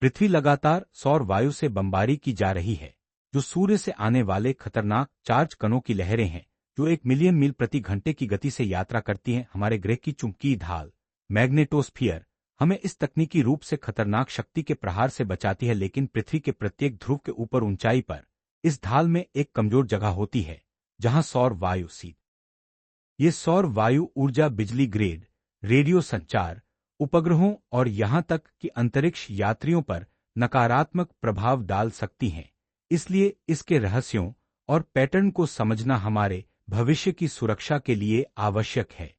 पृथ्वी लगातार सौर वायु से बमबारी की जा रही है, जो सूर्य से आने वाले खतरनाक चार्ज कणों की लहरें हैं, जो 1 मिलियन मील प्रति घंटे की गति से यात्रा करती हैं। हमारे ग्रह की चुंबकीय ढाल मैग्नेटोस्फीयर हमें इस तकनीकी रूप से खतरनाक शक्ति के प्रहार से बचाती है, लेकिन पृथ्वी के प्रत्येक ध्रुव के ऊपर ऊंचाई पर इस ढाल में एक कमजोर जगह होती है, जहां सौर वायु ये सौर वायु ऊर्जा बिजली ग्रिड, रेडियो संचार, उपग्रहों और यहां तक कि अंतरिक्ष यात्रियों पर नकारात्मक प्रभाव डाल सकती हैं। इसलिए इसके रहस्यों और पैटर्न को समझना हमारे भविष्य की सुरक्षा के लिए आवश्यक है।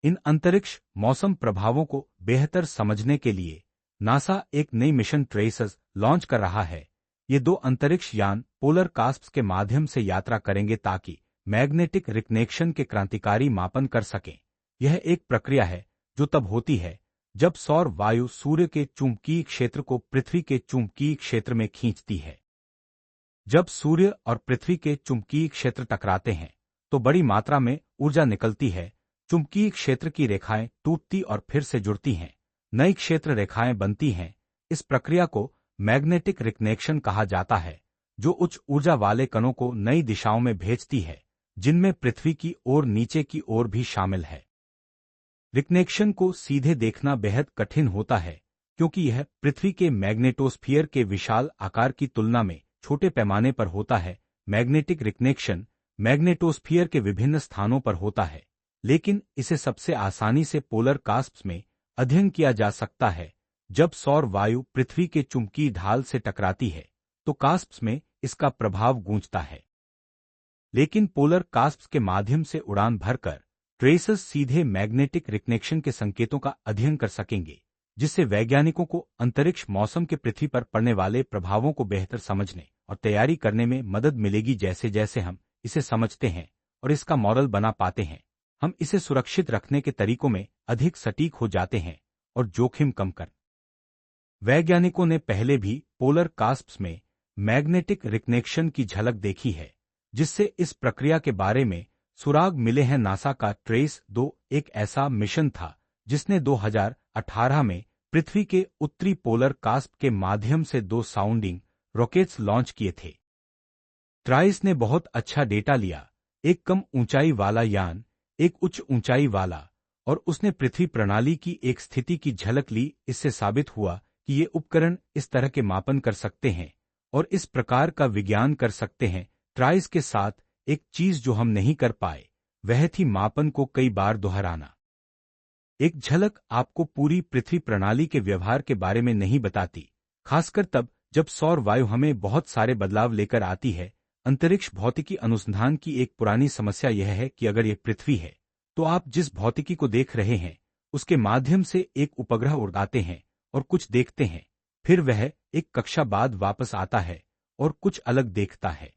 इन अंतरिक्ष मौसम प्रभावों को बेहतर समझने के लिए नासा एक नई मिशन ट्रेसेस लॉन्च कर रहा है। ये 2 अंतरिक्ष यान पोलर कास्प्स के माध्यम से यात्रा करेंगे ताकि मैग्नेटिक रिकनेक्शन के क्रांतिकारी मापन कर सकें। यह एक प्रक्रिया है जो तब होती है जब सौर वायु सूर्य के चुंबकीय क्षेत्र को पृथ्वी के चुंबकीय क्षेत्र में खींचती है। जब सूर्य और पृथ्वी के चुंबकीय क्षेत्र टकराते हैं तो बड़ी मात्रा में ऊर्जा निकलती है। चुंबकीय क्षेत्र की रेखाएं टूटती और फिर से जुड़ती हैं, नई क्षेत्र रेखाएं बनती हैं। इस प्रक्रिया को मैग्नेटिक रिकनेक्शन कहा जाता है, जो उच्च ऊर्जा वाले कणों को नई दिशाओं में भेजती है, जिनमें पृथ्वी की ओर नीचे की ओर भी शामिल है। रिकनेक्शन को सीधे देखना बेहद कठिन होता है, क्योंकि यह पृथ्वी के मैग्नेटोस्फीयर के विशाल आकार की तुलना में छोटे पैमाने पर होता है। मैग्नेटिक रिकनेक्शन मैग्नेटोस्फीयर के विभिन्न स्थानों पर होता है, लेकिन इसे सबसे आसानी से पोलर कास्प्स में अध्ययन किया जा सकता है। जब सौर वायु पृथ्वी के चुंबकीय ढाल से टकराती है तो कास्प्स में इसका प्रभाव गूंजता है, लेकिन पोलर कास्प्स के माध्यम से उड़ान भरकर ट्रेसेस सीधे मैग्नेटिक रिकनेक्शन के संकेतों का अध्ययन कर सकेंगे, जिससे वैज्ञानिकों को अंतरिक्ष मौसम के पृथ्वी पर पड़ने वाले प्रभावों को बेहतर समझने और तैयारी करने में मदद मिलेगी। जैसे जैसे हम इसे समझते हैं और इसका मॉडल बना पाते हैं, हम इसे सुरक्षित रखने के तरीकों में अधिक सटीक हो जाते हैं और जोखिम कम कर। वैज्ञानिकों ने पहले भी पोलर कास्प्स में मैग्नेटिक रिकनेक्शन की झलक देखी है, जिससे इस प्रक्रिया के बारे में सुराग मिले हैं। नासा का ट्रेस 2 एक ऐसा मिशन था जिसने 2018 में पृथ्वी के उत्तरी पोलर कास्प के माध्यम से 2 साउंडिंग रॉकेट्स लॉन्च किए थे। ट्राइस ने बहुत अच्छा डेटा लिया, एक कम ऊंचाई वाला यान, एक उच्च ऊंचाई वाला, और उसने पृथ्वी प्रणाली की एक स्थिति की झलक ली। इससे साबित हुआ कि ये उपकरण इस तरह के मापन कर सकते हैं और इस प्रकार का विज्ञान कर सकते हैं। ट्राइस के साथ एक चीज जो हम नहीं कर पाए वह थी मापन को कई बार दोहराना। एक झलक आपको पूरी पृथ्वी प्रणाली के व्यवहार के बारे में नहीं बताती, खासकर तब जब सौर वायु हमें बहुत सारे बदलाव लेकर आती है। अंतरिक्ष भौतिकी अनुसंधान की एक पुरानी समस्या यह है कि अगर यह पृथ्वी है तो आप जिस भौतिकी को देख रहे हैं उसके माध्यम से एक उपग्रह उड़ाते हैं और कुछ देखते हैं, फिर वह एक कक्षा बाद वापस आता है और कुछ अलग देखता है।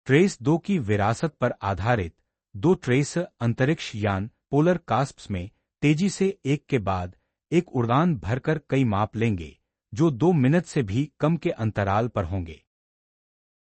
ट्रेस 2 की विरासत पर आधारित 2 ट्रेस अंतरिक्ष यान पोलर कास्प्स में तेजी से एक के बाद एक उड़ान भरकर कई माप लेंगे, जो 2 मिनट से भी कम के अंतराल पर होंगे।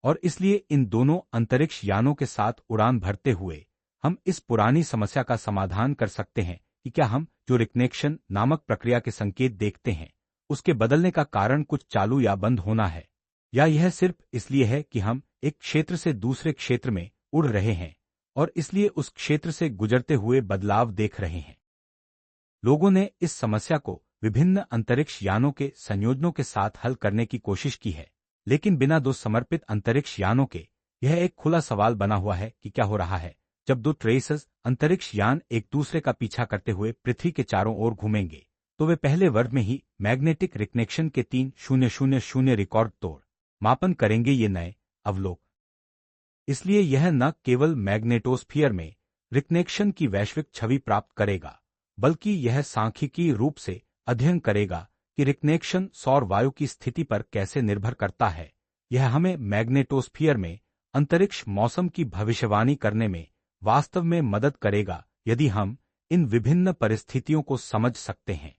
और इसलिए इन दोनों अंतरिक्ष यानों के साथ उड़ान भरते हुए हम इस पुरानी समस्या का समाधान कर सकते हैं कि क्या हम जो रिकनेक्शन नामक प्रक्रिया के संकेत देखते हैं उसके बदलने का कारण कुछ चालू या बंद होना है, या यह सिर्फ इसलिए है कि हम एक क्षेत्र से दूसरे क्षेत्र में उड़ रहे हैं और इसलिए उस क्षेत्र से गुजरते हुए बदलाव देख रहे हैं। लोगों ने इस समस्या को विभिन्न अंतरिक्ष यानों के संयोजनों के साथ हल करने की कोशिश की है, लेकिन बिना 2 समर्पित अंतरिक्ष यानों के यह एक खुला सवाल बना हुआ है कि क्या हो रहा है जब 2 ट्रेसेस अंतरिक्ष यान एक दूसरे का पीछा करते हुए पृथ्वी के चारों ओर घूमेंगे, तो वे पहले वर्ग में ही मैग्नेटिक रिकनेक्शन के 3000 रिकॉर्ड तोड़ मापन करेंगे। ये नए अवलोक इसलिए यह न केवल मैग्नेटोस्फीयर में रिकनेक्शन की वैश्विक छवि प्राप्त करेगा, बल्कि यह सांख्यिकीय रूप से अध्ययन करेगा कि रिकनेक्शन सौर वायु की स्थिति पर कैसे निर्भर करता है। यह हमें मैग्नेटोस्फीयर में अंतरिक्ष मौसम की भविष्यवाणी करने में वास्तव में मदद करेगा, यदि हम इन विभिन्न परिस्थितियों को समझ सकते हैं।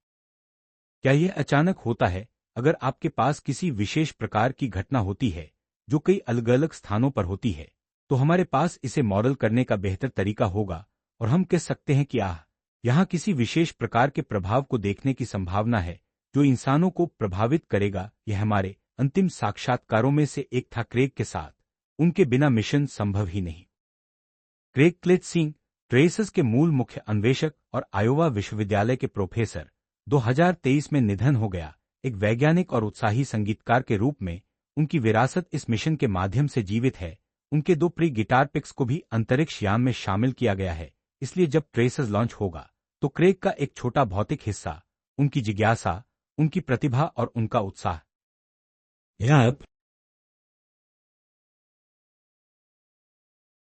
क्या यह अचानक होता है? अगर आपके पास किसी विशेष प्रकार की घटना होती है जो कई अलग अलग स्थानों पर होती है, तो हमारे पास इसे मॉडल करने का बेहतर तरीका होगा और हम कह सकते हैं कि यहाँ किसी विशेष प्रकार के प्रभाव को देखने की संभावना है जो इंसानों को प्रभावित करेगा। यह हमारे अंतिम साक्षात्कारों में से एक था क्रेग के साथ। उनके बिना मिशन संभव ही नहीं। क्रेग क्लिटसिंग, ट्रेसेस के मूल मुख्य अन्वेषक और आयोवा विश्वविद्यालय के प्रोफेसर, 2023 में निधन हो गया। एक वैज्ञानिक और उत्साही संगीतकार के रूप में उनकी विरासत इस मिशन के माध्यम से जीवित है। उनके 2 प्री गिटार पिक्स को भी अंतरिक्ष यान में शामिल किया गया है, इसलिए जब ट्रेसेस लॉन्च होगा तो क्रेग का एक छोटा भौतिक हिस्सा, उनकी जिज्ञासा, उनकी प्रतिभा और उनका उत्साह, यह